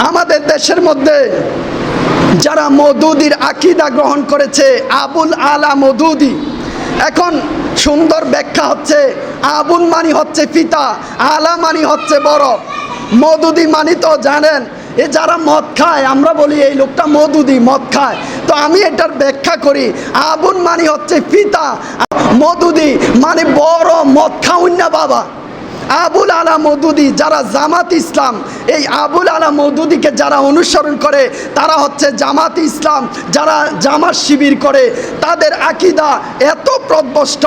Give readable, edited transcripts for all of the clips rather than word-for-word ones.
আমাদের দেশের মধ্যে যারা মওদুদির আকীদা গ্রহণ করেছে, আবুল আলা মওদুদি, এখন সুন্দর ব্যাখ্যা হচ্ছে আবুল মানি হচ্ছে পিতা, আলা মানি হচ্ছে বড়, মওদুদি মানি তো জানেন এ যারা মদ খায়, আমরা বলি এই লোকটা মওদুদি, মদ খায়। তো আমি এটার ব্যাখ্যা করি, আবুল মানি হচ্ছে পিতা, মওদুদি মানে বড় মদ খাউন না বাবা। আবুল আলা মওদুদি যারা জামাত ইসলাম, এই আবুল আলা মওদুদিকে যারা অনুসরণ করে তারা হচ্ছে জামাত ইসলাম, যারা জামাত শিবির করে, তাদের আকীদা এত প্রদভষ্ট,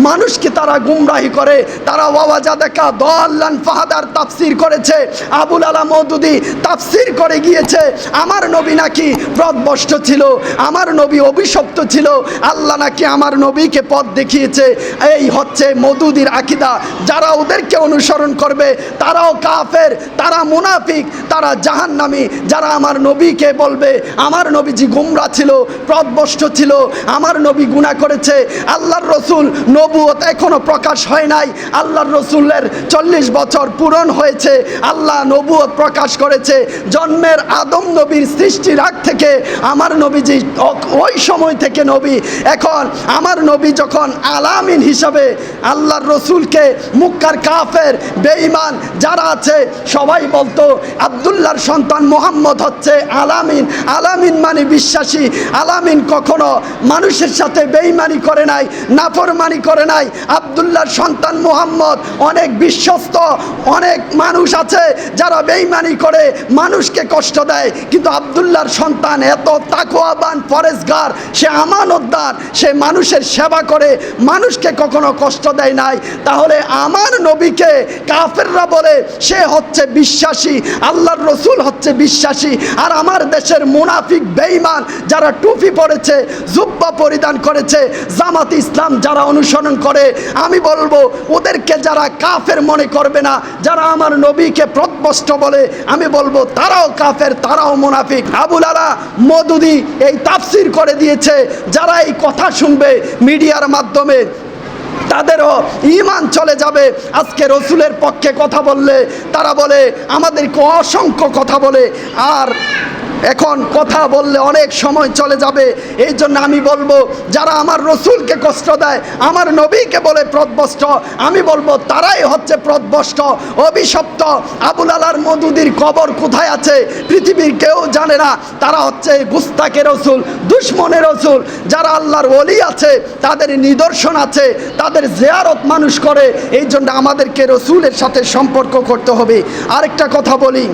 মানুষকে তারা গুমরাহি করে। তারা ওয়াজাদাকা দাল্লান ফাহাদার তাফসির করেছে, আবুল আলা মওদুদি তাফসির করে গিয়েছে আমার নবী নাকি প্রদভষ্ট ছিল, আমার নবী অভিশপ্ত ছিল, আল্লাহ নাকি আমার নবীকে পথ দেখিয়েছে। এই হচ্ছে মওদুদির আকীদা। যারা ওদেরকে অনুসরণ করবে তারাও কাফের, তারা মুনাফিক, তারা জাহান্নামী। যারা আমার নবীকে বলবে আমার নবীজি গুমরা ছিল, পথভ্রষ্ট ছিল, আমার নবী গুনাহ করেছে, আল্লাহর রসুল নবুয়ত এখনো প্রকাশ হয় নাই, আল্লাহর রসুলের 40 বছর পূরণ হয়েছে, আল্লাহ নবুয়ত প্রকাশ করেছে, জন্মের আদম নবীর সৃষ্টির আগ থেকে আমার নবীজি ওই সময় থেকে নবী। এখন আমার নবী যখন আলামিন হিসাবে আল্লাহর রসুলকে মুক্কার কাফের বেঈমান যারা আছে সবাই বলতো আব্দুল্লাহর সন্তান মুহাম্মদ হচ্ছে আলামিন, আলামিন মানে বিশ্বাসী। আলামিন কখনো মানুষের সাথে বেঈমানি করে নাই, নাফরমানি করে নাই। আব্দুল্লাহর সন্তান মুহাম্মদ অনেক বিশ্বস্ত, অনেক মানুষ আছে যারা বেঈমানি করে মানুষকে কষ্ট দেয়, কিন্তু আব্দুল্লাহর সন্তান এত তাকওয়াবান, পরেজগার, সে আমানতদার, সে মানুষের সেবা করে, মানুষকে কখনো কষ্ট দেয় নাই। তাহলে আমার নবীকে কাফেররা বলে সে হচ্ছে বিশ্বাসী, আল্লাহর রসুল হচ্ছে বিশ্বাসী, আর আমার দেশের মুনাফিক বেঈমান যারা টুপি পরেছে, জুব্বা পরিধান করেছে, জামাত ইসলাম যারা অনুসরণ করে, আমি বলবো ওদেরকে যারা কাফের মনে করবে না, যারা আমার নবীকে প্রদভ্রষ্ট বলে, আমি বলবো তারাও কাফের, তারাও মুনাফিক। আবুল আলা মওদুদি এই তাফসির করে দিয়েছে। যারা এই কথা শুনবে মিডিয়ার মাধ্যমে তাদেরও ঈমান চলে যাবে। আজকে রসুলের পক্ষে কথা বললে তারা বলে আমাদেরকে অসংখ্য কথা বলে, আর এখন কথা বললে অনেক সময় চলে যাবে। এই জন্য আমি বলবো যারা আমার রসুলকে কষ্ট দেয়, আমার নবীকে বলে প্রদভ্রষ্ট, আমি বলবো তারাই হচ্ছে প্রদভ্রষ্ট, অভিশপ্ত। আবুল আলার মওদুদির কবর কোথায় আছে পৃথিবীর কেউ জানে না। তারা হচ্ছে গুস্তাকে রসুল, দুশ্মনের রসুল। যারা আল্লাহর ওলি আছে তাদের নিদর্শন আছে, তাদের জিয়ারত মানুষ করে। এই জন্য আমাদেরকে রসুলের সাথে সম্পর্ক করতে হবে। আরেকটা কথা বলি,